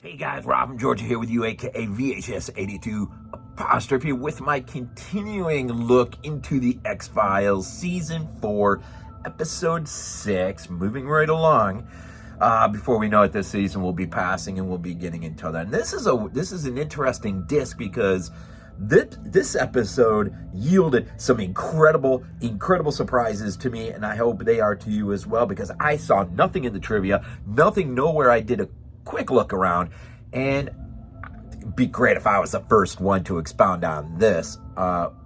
Hey guys, Rob from Georgia here with you, aka VHS82 apostrophe, with my continuing look into the X-Files Season 4, Episode 6, moving right along. Before we know it, this season will be passing and we'll be getting into that. And this is an interesting disc because this episode yielded some incredible surprises to me, and I hope they are to you as well, because I saw nothing in the trivia, nowhere I did a quick look around, and it'd be great if I was the first one to expound on this.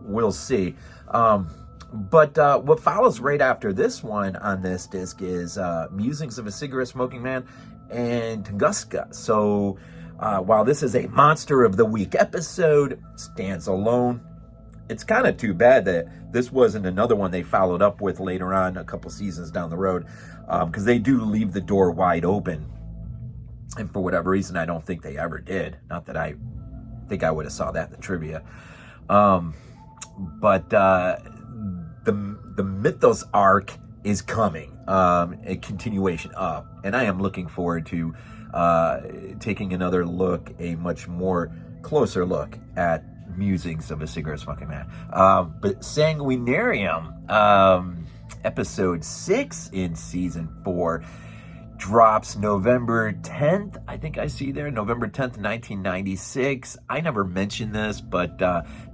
We'll see. But what follows right after this one on this disc is Musings of a Cigarette Smoking Man and Tunguska. So while this is a Monster of the Week episode, stands alone. It's kind of too bad that this wasn't another one they followed up with later on, a couple seasons down the road, because they do leave the door wide open. And for whatever reason, I don't think they ever did. Not that I think I would have saw that in the trivia. But the Mythos arc is coming, a continuation of. And I am looking forward to taking another look, a much more closer look at Musings of a Cigarette Smoking Man. But Sanguinarium, episode 6 in season 4, drops November 10th. I think I see there, November 10th, 1996. I never mentioned this, but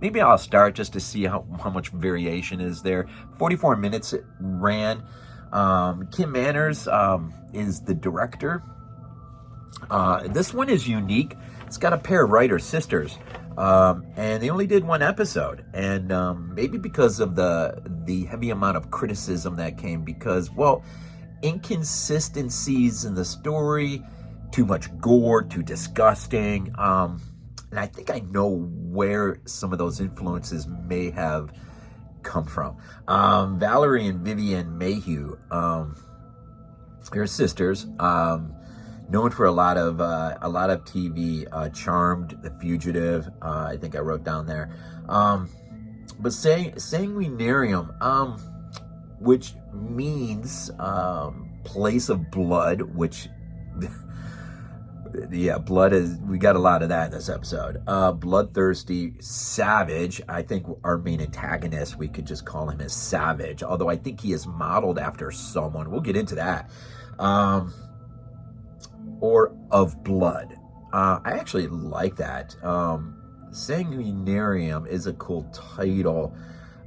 maybe I'll start just to see how much variation is there. 44 minutes it ran. Kim Manners is the director. This one is unique. It's got a pair of writer sisters, and they only did one episode. And maybe because of the heavy amount of criticism that came, because, well, inconsistencies in the story, too much gore, too disgusting, and I think I know where some of those influences may have come from. Valerie and Vivian Mayhew, they're sisters, known for a lot of TV, Charmed, The Fugitive, I think I wrote down there, but Sanguinarium, which means place of blood, which, yeah, blood is, we got a lot of that in this episode. Bloodthirsty, savage. I think our main antagonist, we could just call him as Savage, although I think he is modeled after someone. We'll get into that. Or of blood. I actually like that. Sanguinarium is a cool title.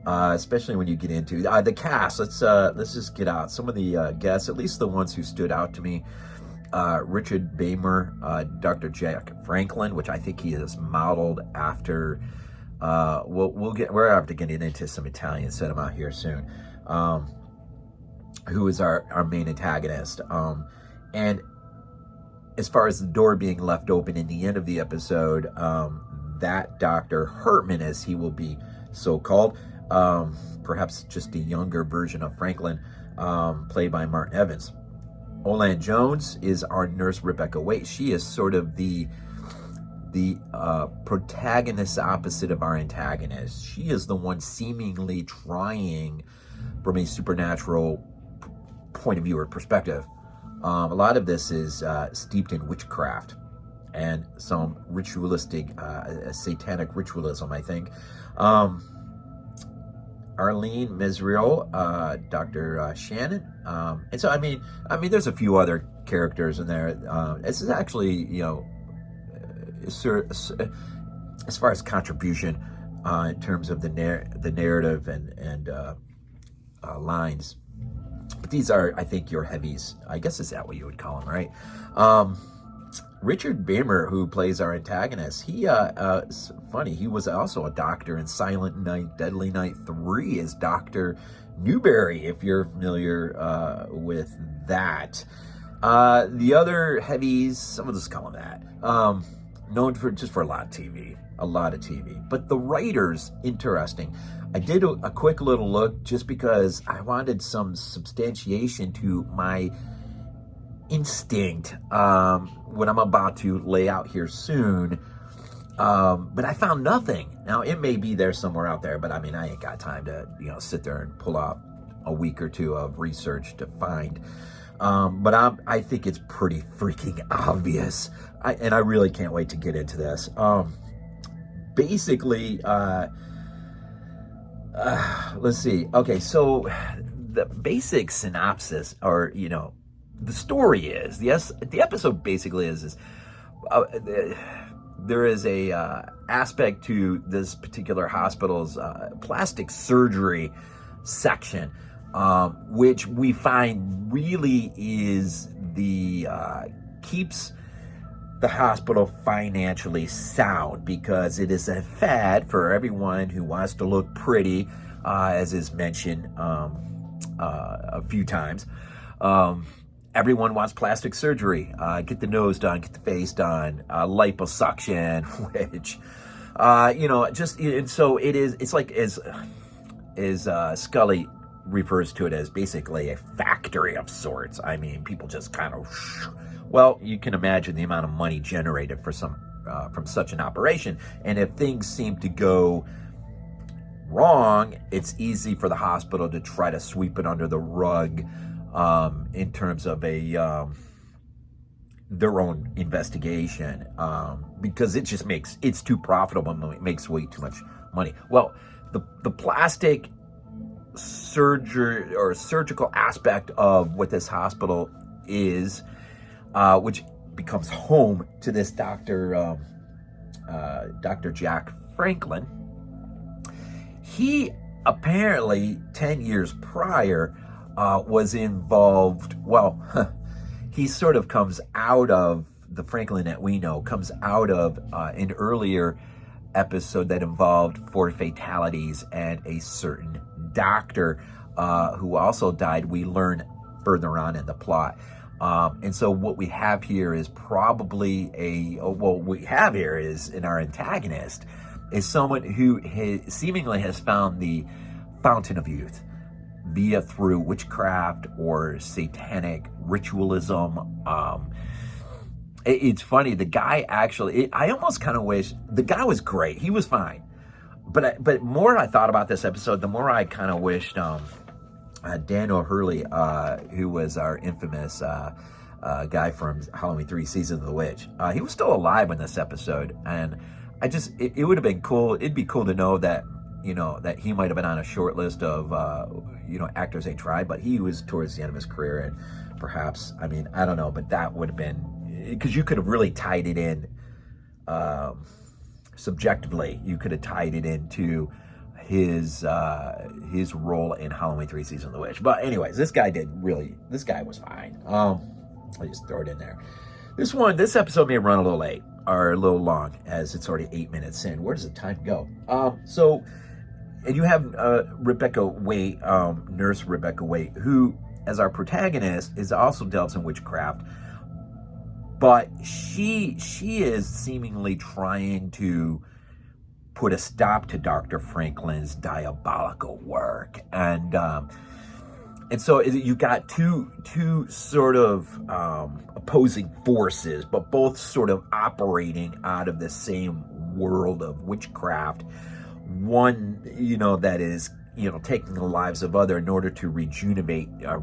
Especially when you get into the cast. Let's just get out some of the guests, at least the ones who stood out to me. Richard Beymer, Dr. Jack Franklin, which I think he is modeled after. We're after getting into some Italian cinema here soon. Who is our main antagonist? And as far as the door being left open in the end of the episode, that Dr. Hertman, as he will be so called. Perhaps just a younger version of Franklin, played by Martin Evans. O-Lan Jones is our nurse, Rebecca Waite. She is sort of the protagonist opposite of our antagonist. She is the one seemingly trying, from a supernatural point of view or perspective. A lot of this is steeped in witchcraft and some ritualistic, satanic ritualism, I think. Arlene, Mazerolle, Dr. Shannon, and so I mean, there's a few other characters in there. This is actually, you know, as far as contribution in terms of the narrative and lines. But these are, I think, your heavies. I guess is that what you would call them, right? Richard Beymer, who plays our antagonist, he it's funny, he was also a doctor in Silent Night, Deadly Night 3 as Dr. Newberry, if you're familiar with that. The other heavies, some of us call them that, known for a lot of TV. But the writers, interesting. I did a quick little look just because I wanted some substantiation to my instinct, what I'm about to lay out here soon, but I found nothing. Now, it may be there somewhere out there, but I mean, I ain't got time to, sit there and pull off a week or two of research to find. But I think it's pretty freaking obvious. And I really can't wait to get into this. Basically, let's see. Okay, so the basic synopsis, or, the story is, the episode basically is there is a aspect to this particular hospital's plastic surgery section, which we find really is keeps the hospital financially sound, because it is a fad for everyone who wants to look pretty, as is mentioned a few times. Everyone wants plastic surgery. Get the nose done, get the face done, liposuction, which, and so it is. It's like as Scully refers to it, as basically a factory of sorts. I mean, people just kind of, well, you can imagine the amount of money generated from such an operation. And if things seem to go wrong, it's easy for the hospital to try to sweep it under the rug, in terms of their own investigation, because it's too profitable. It makes way too much money. Well, the plastic surgery or surgical aspect of what this hospital is, which becomes home to this Dr. Jack Franklin. He apparently 10 years prior was involved. Well, he sort of comes out of the Franklin that we know, comes out of an earlier episode that involved 4 fatalities and a certain doctor who also died. We learn further on in the plot. And so what we have here is probably in our antagonist is someone who seemingly has found the fountain of youth through witchcraft or satanic ritualism. It's funny, the guy actually, I almost kind of wish, the guy was great, he was fine, but more I thought about this episode, the more I kind of wished Daniel Hurley, who was our infamous guy from Halloween 3 Season of the Witch, he was still alive in this episode, and it would have been cool. It'd be cool to know that, that he might have been on a short list of, actors they tried, but he was towards the end of his career, and perhaps, I don't know, but that would have been, because you could have really tied it in, subjectively, you could have tied it into his role in Halloween 3 Season of the Witch. But anyways, this guy was fine. I'll just throw it in there. This episode may run a little late, or a little long, as it's already 8 minutes in. Where does the time go? And you have Rebecca Waite, Nurse Rebecca Waite, who, as our protagonist, is also delves in witchcraft, but she is seemingly trying to put a stop to Dr. Franklin's diabolical work, and so you got two sort of opposing forces, but both sort of operating out of the same world of witchcraft. One, that is, taking the lives of other in order to rejuvenate. Yeah,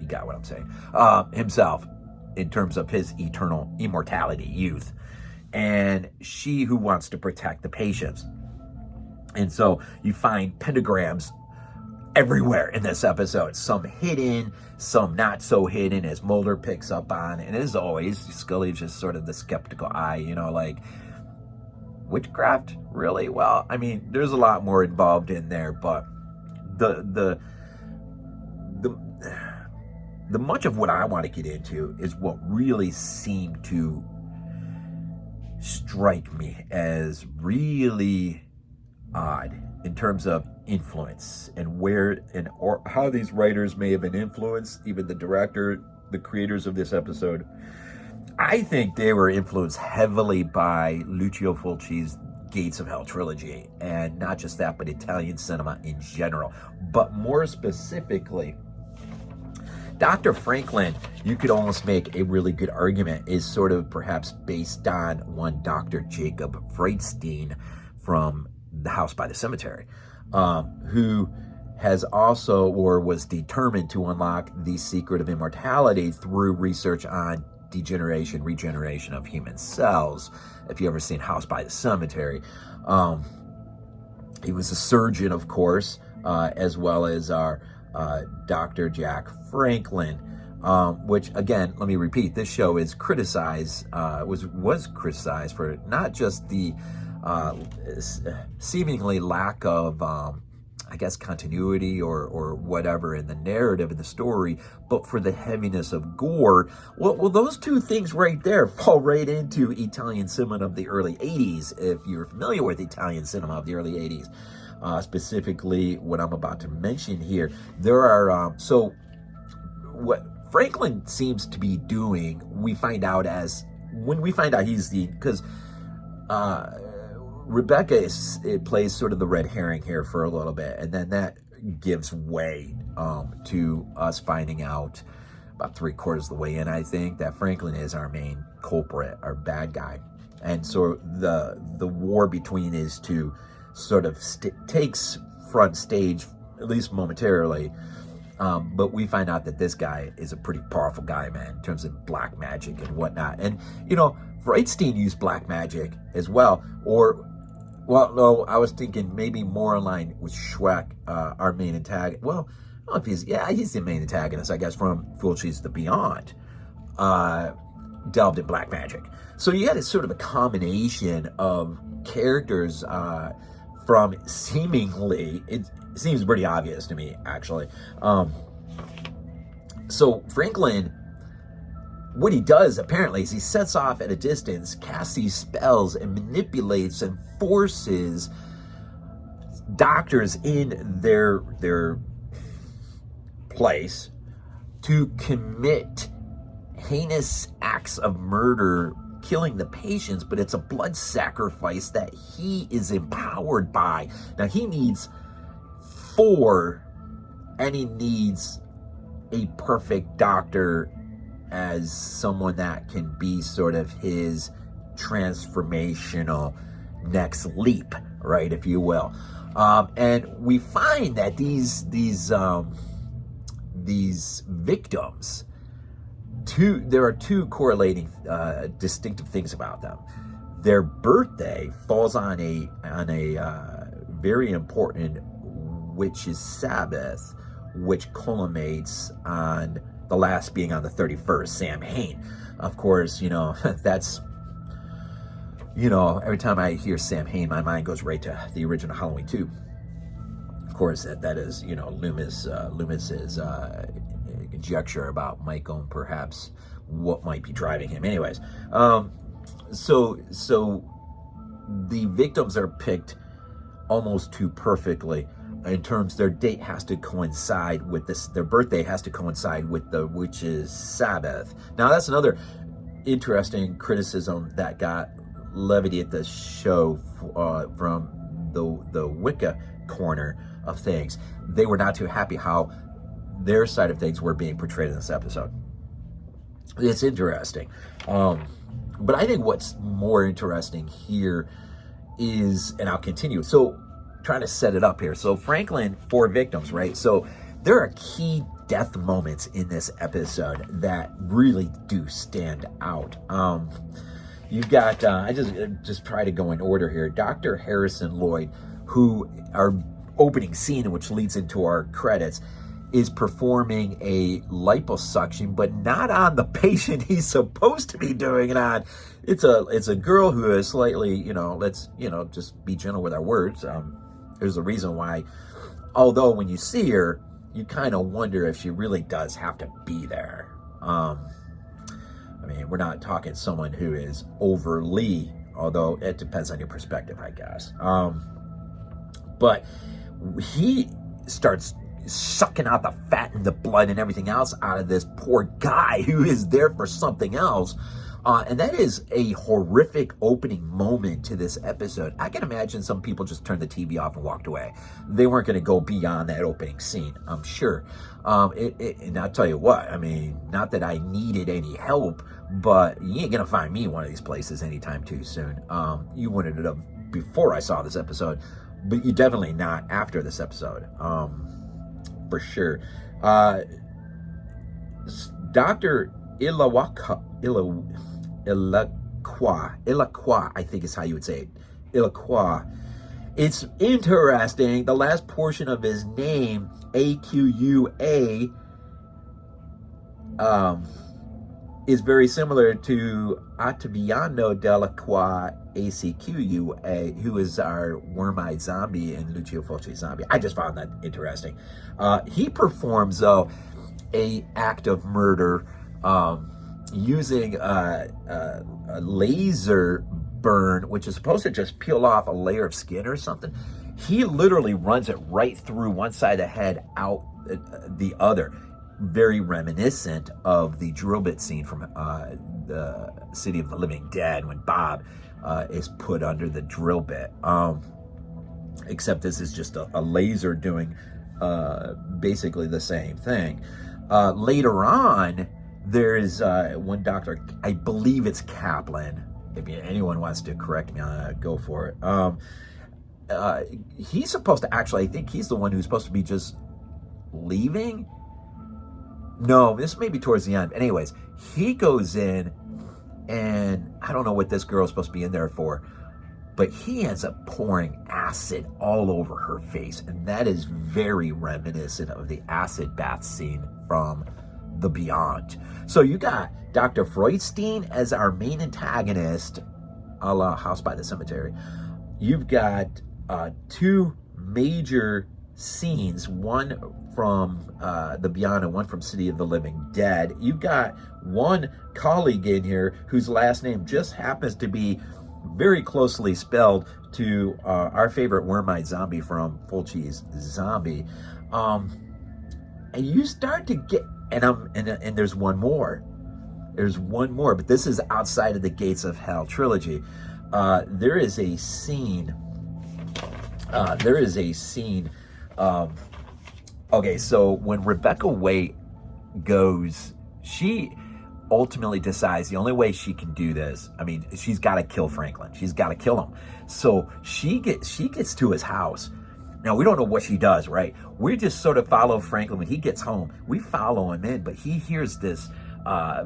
you got what I'm saying. Himself, in terms of his eternal immortality, youth, and she who wants to protect the patients. And so you find pentagrams everywhere in this episode, some hidden, some not so hidden, as Mulder picks up on. And as always, Scully's just sort of the skeptical eye, like, witchcraft, really? Well, there's a lot more involved in there, but the much of what I want to get into is what really seemed to strike me as really odd in terms of influence, and or how these writers may have been influenced, even the director, the creators of this episode. I think they were influenced heavily by Lucio Fulci's Gates of Hell trilogy, and not just that, but Italian cinema in general. But more specifically, Dr. Franklin, you could almost make a really good argument, is sort of perhaps based on one Dr. Jacob Freudstein from The House by the Cemetery, who has also, or was determined to unlock the secret of immortality through research on degeneration, regeneration of human cells. If you ever seen House by the Cemetery, he was a surgeon, of course, as well as our Dr. Jack Franklin, which, again, let me repeat, this show is criticized, was criticized for not just the seemingly lack of I guess continuity or whatever in the narrative of the story, but for the heaviness of gore. Well, those two things right there fall right into Italian cinema of the early 80s, if you're familiar with Italian cinema of the early 80s. Specifically, what I'm about to mention here, there are, so what Franklin seems to be doing, we find out when we find out he's because Rebecca it plays sort of the red herring here for a little bit, and then that gives way to us finding out about 3/4 of the way in, I think, that Franklin is our main culprit, our bad guy. And so the war between his two sort of takes front stage, at least momentarily. But we find out that this guy is a pretty powerful guy, man, in terms of black magic and whatnot. And, Freudstein used black magic as well. Well, no, I was thinking maybe more in line with Schweck, our main antagonist. Well, I don't know if he's the main antagonist, I guess, from Fulci's The Beyond, delved in black magic. So you had a sort of a combination of characters from seemingly, it seems pretty obvious to me, actually. So Franklin, what he does apparently is he sets off at a distance, casts these spells, and manipulates and forces doctors in their place to commit heinous acts of murder, killing the patients, but it's a blood sacrifice that he is empowered by. Now he needs 4, and he needs a perfect doctor as someone that can be sort of his transformational next leap, right, if you will. And we find that these victims, there are two correlating distinctive things about them. Their birthday falls on a very important, which is Sabbath, which culminates on the last being on the 31st, Samhain. Of course, that's, every time I hear Samhain, my mind goes right to the original Halloween 2. Of course, that is, Loomis's conjecture about Michael and perhaps what might be driving him. Anyways, so the victims are picked almost too perfectly in terms their date has to coincide with this, their birthday has to coincide with the witch's Sabbath. Now that's another interesting criticism that got levied at the show from the Wicca corner of things. They were not too happy how their side of things were being portrayed in this episode. It's interesting. But I think what's more interesting here is, and I'll continue. So trying to set it up here. So Franklin, 4 victims, right? So there are key death moments in this episode that really do stand out. You've got, I just try to go in order here. Dr. Harrison Lloyd, who our opening scene, which leads into our credits, is performing a liposuction, but not on the patient he's supposed to be doing it on. It's a girl who is slightly, let's, just be gentle with our words. There's a reason why, although when you see her, you kind of wonder if she really does have to be there. I mean, we're not talking someone who is overly, although it depends on your perspective, I guess. But he starts sucking out the fat and the blood and everything else out of this poor guy who is there for something else. And that is a horrific opening moment to this episode. I can imagine some people just turned the TV off and walked away. They weren't going to go beyond that opening scene, I'm sure. And I'll tell you what, I mean, not that I needed any help, but you ain't going to find me in one of these places anytime too soon. You wouldn't have before I saw this episode, but you definitely not after this episode. for sure. Dr. Ilaqua, I think is how you would say it. Ilaqua. It's interesting. The last portion of his name, AQUA, is very similar to Ottaviano Delacroix, ACQUA, who is our worm-eyed zombie and Lucio Fulci zombie. I just found that interesting. He performs, though, a act of murder using a laser burn, which is supposed to just peel off a layer of skin or something. He literally runs it right through one side of the head, out the other. Very reminiscent of the drill bit scene from the City of the Living Dead when Bob is put under the drill bit. Except this is just a laser doing basically the same thing. Later on, there's one doctor, I believe it's Kaplan. If anyone wants to correct me, go for it. He's supposed to actually, I think he's the one who's supposed to be just leaving. No, this may be towards the end. Anyways, he goes in, and I don't know what this girl's supposed to be in there for, but he ends up pouring acid all over her face, and that is very reminiscent of the acid bath scene from The Beyond. So you got Dr. Freudstein as our main antagonist, a la House by the Cemetery. You've got two major scenes, one from The Beyond and one from City of the Living Dead. You've got one colleague in here whose last name just happens to be very closely spelled to our favorite worm-eyed zombie from Fulci's Zombie. And you start to get, and there's one more. There's one more, but this is outside of the Gates of Hell trilogy. There is a scene. Okay, so when Rebecca Waite goes, she ultimately decides the only way she can do this, I mean, she's got to kill Franklin. She's got to kill him. So she gets to his house. Now, we don't know what she does, right? We just sort of follow Franklin. When he gets home, we follow him in, but he hears this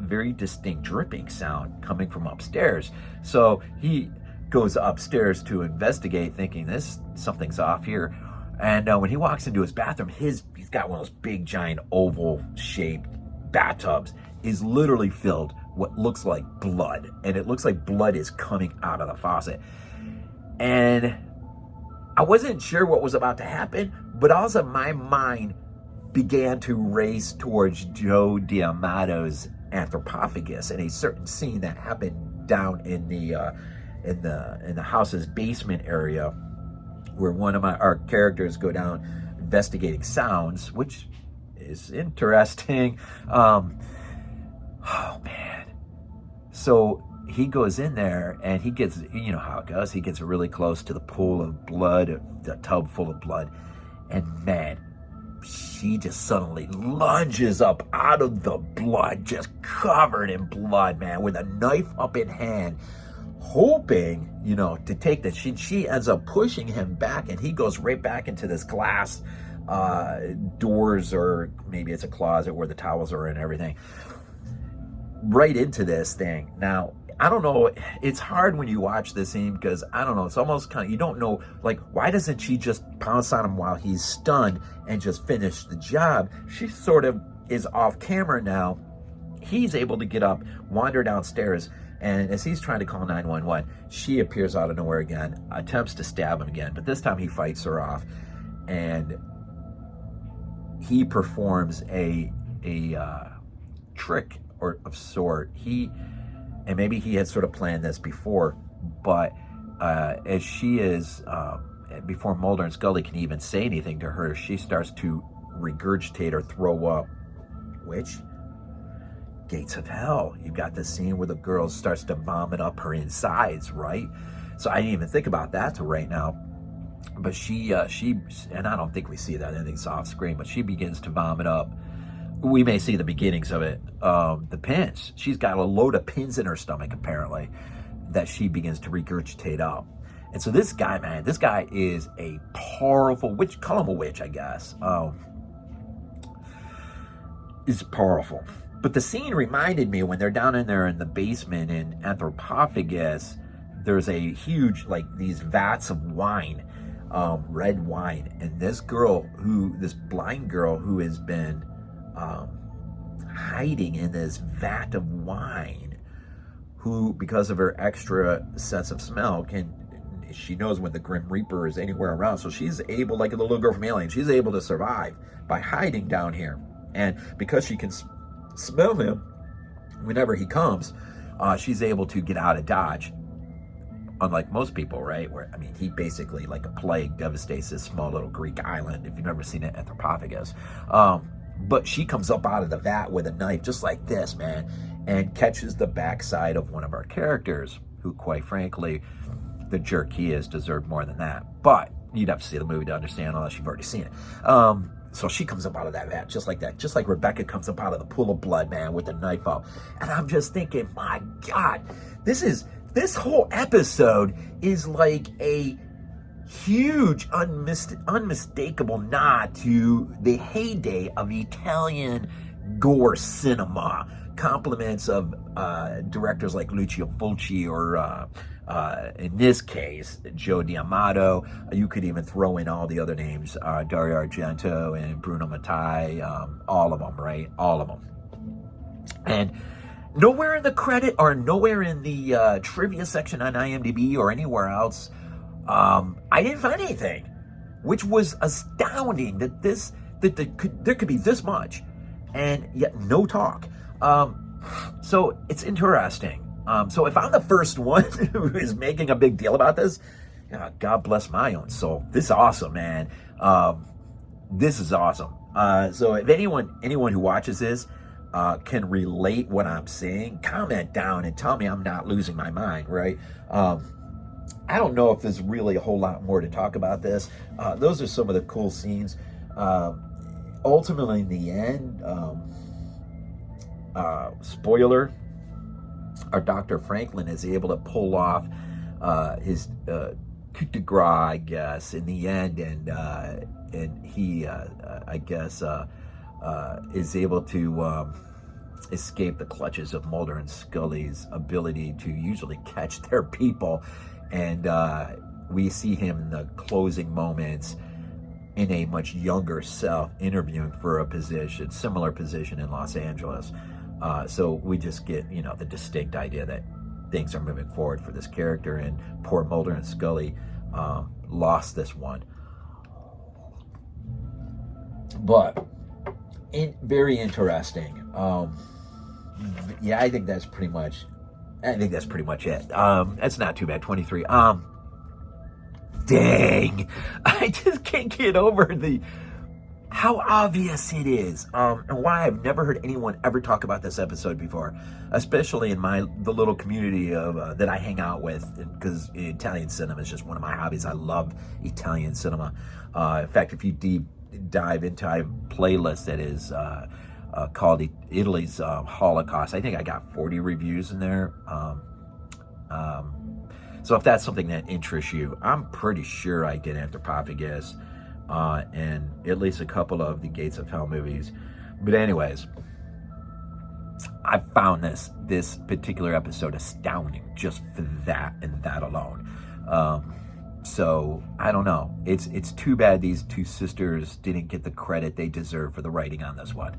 very distinct dripping sound coming from upstairs. So he goes upstairs to investigate, thinking something's off here. And when he walks into his bathroom, he's got one of those big, giant, oval-shaped bathtubs. Is literally filled what looks like blood, and it looks like blood is coming out of the faucet. And I wasn't sure what was about to happen, but also my mind began to race towards Joe D'Amato's Anthropophagus in a certain scene that happened down in the house's basement area, where one of our characters go down investigating sounds, which is interesting. Oh man. So he goes in there and he gets, you know how it goes, he gets really close to the pool of blood, the tub full of blood, and man, she just suddenly lunges up out of the blood, just covered in blood, man, with a knife up in hand, hoping, to take that. She ends up pushing him back, and he goes right back into this glass doors, or maybe it's a closet where the towels are and everything, right into this thing. Now, I don't know, it's hard when you watch this scene because, I don't know, it's almost kind of, you don't know, like, why doesn't she just pounce on him while he's stunned and just finish the job? She sort of is off camera now. He's able to get up, wander downstairs, and as he's trying to call 911, she appears out of nowhere again, attempts to stab him again, but this time he fights her off, and he performs a trick or of sort. And maybe he had sort of planned this before, but as she is, before Mulder and Scully can even say anything to her, she starts to regurgitate or throw up, which, Gates of Hell. You got the scene where the girl starts to vomit up her insides, right? So I didn't even think about that till right now. But she, and I don't think we see that, anything's off screen, but she begins to vomit up. We may see the beginnings of it. The pins. She's got a load of pins in her stomach, apparently, that she begins to regurgitate up. And so this guy, man, this guy is a powerful witch. Call him a witch, I guess. is powerful. But the scene reminded me when they're down in there in the basement in Anthropophagus, there's a huge, like, these vats of wine, red wine. And this blind girl who has been hiding in this vat of wine, who, because of her extra sense of smell, she knows when the Grim Reaper is anywhere around. So she's able, like the little girl from Alien, she's able to survive by hiding down here. And because she can smell him whenever he comes, she's able to get out of Dodge. Unlike most people, right? Where, I mean, he basically, like a plague, devastates this small little Greek island, if you've never seen it, Anthropophagus. But she comes up out of the vat with a knife, just like this, man, and catches the backside of one of our characters, who, quite frankly, the jerk he is, deserved more than that. But you'd have to see the movie to understand, unless you've already seen it. So she comes up out of that vat, just like that. Just like Rebecca comes up out of the pool of blood, man, with the knife out. And I'm just thinking, my God, this whole episode is like a huge, unmistakable nod to the heyday of Italian gore cinema. Compliments of directors like Lucio Fulci or, in this case, Joe D'Amato. You could even throw in all the other names, Dario Argento and Bruno Mattei, all of them, right? All of them. And nowhere in the credit or nowhere in the trivia section on IMDb or anywhere else, I didn't find anything, which was astounding that there could be this much, and yet no talk. So it's interesting. So if I'm the first one who is making a big deal about this, God bless my own soul. This is awesome, man. This is awesome. So if anyone who watches this can relate what I'm saying, comment down and tell me I'm not losing my mind, right? I don't know if there's really a whole lot more to talk about this. Those are some of the cool scenes. Ultimately, in the end, spoiler, our Dr. Franklin is able to pull off his coup de grace, I guess, in the end, and he, I guess, is able to escape the clutches of Mulder and Scully's ability to usually catch their people. And we see him in the closing moments in a much younger self interviewing for a similar position in Los Angeles. So we just get, the distinct idea that things are moving forward for this character, and poor Mulder and Scully lost this one. But very interesting. Yeah, I think that's pretty much it. That's not too bad. 23. Dang, I just can't get over how obvious it is, and why I've never heard anyone ever talk about this episode before, especially in the little community of that I hang out with, because Italian cinema is just one of my hobbies. I love Italian cinema. In fact, if you dive into a playlist that is called Italy's Holocaust, I think I got 40 reviews in there. So if that's something that interests you, I'm pretty sure I get Anthropophagus and at least a couple of the Gates of Hell movies. But anyways, I found this particular episode astounding just for that and that alone. So I don't know. It's too bad these two sisters didn't get the credit they deserve for the writing on this one.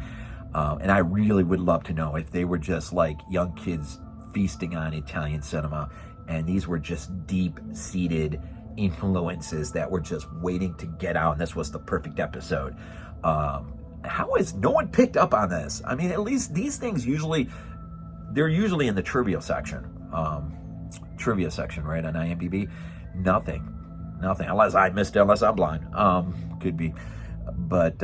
And I really would love to know if they were just like young kids feasting on Italian cinema, and these were just deep-seated influences that were just waiting to get out, and this was the perfect episode. How has no one picked up on this? I mean, at least these things they're usually in the trivia section. Right, on IMDb. Nothing, unless I missed it, unless I'm blind. Could be. But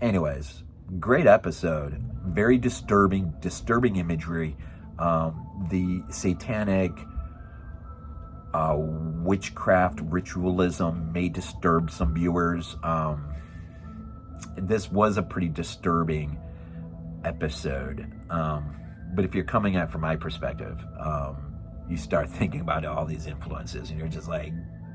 anyways, great episode. Very disturbing imagery. The satanic witchcraft ritualism may disturb some viewers. This was a pretty disturbing episode. But if you're coming at it from my perspective, you start thinking about all these influences, and you're just like,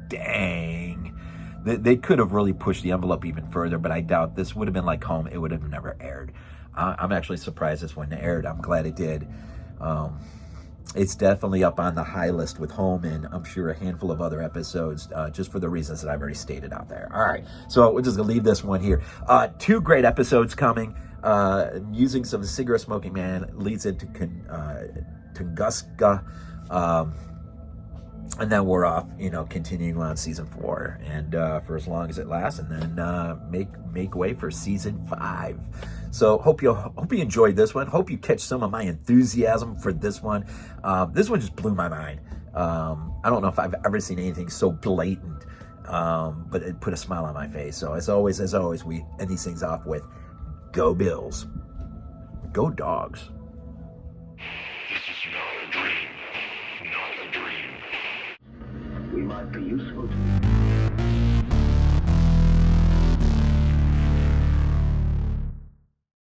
dang. They could have really pushed the envelope even further, but I doubt this would have been like Home. It would have never aired. I'm actually surprised this one aired. I'm glad it did. It's definitely up on the high list with Home and I'm sure a handful of other episodes, just for the reasons that I've already stated out there. All right, so we're just gonna leave this one here. 2 great episodes coming. Musings of the Cigarette Smoking Man leads into Tunguska. And then we're off, continuing on season 4, and for as long as it lasts, and then make way for season 5. So hope you enjoyed this one. Hope you catch some of my enthusiasm for this one. This one just blew my mind. I don't know if I've ever seen anything so blatant, but it put a smile on my face. So as always, we end these things off with "Go Bills, go Dogs." This is not a dream. Not a dream. We might be useful to you.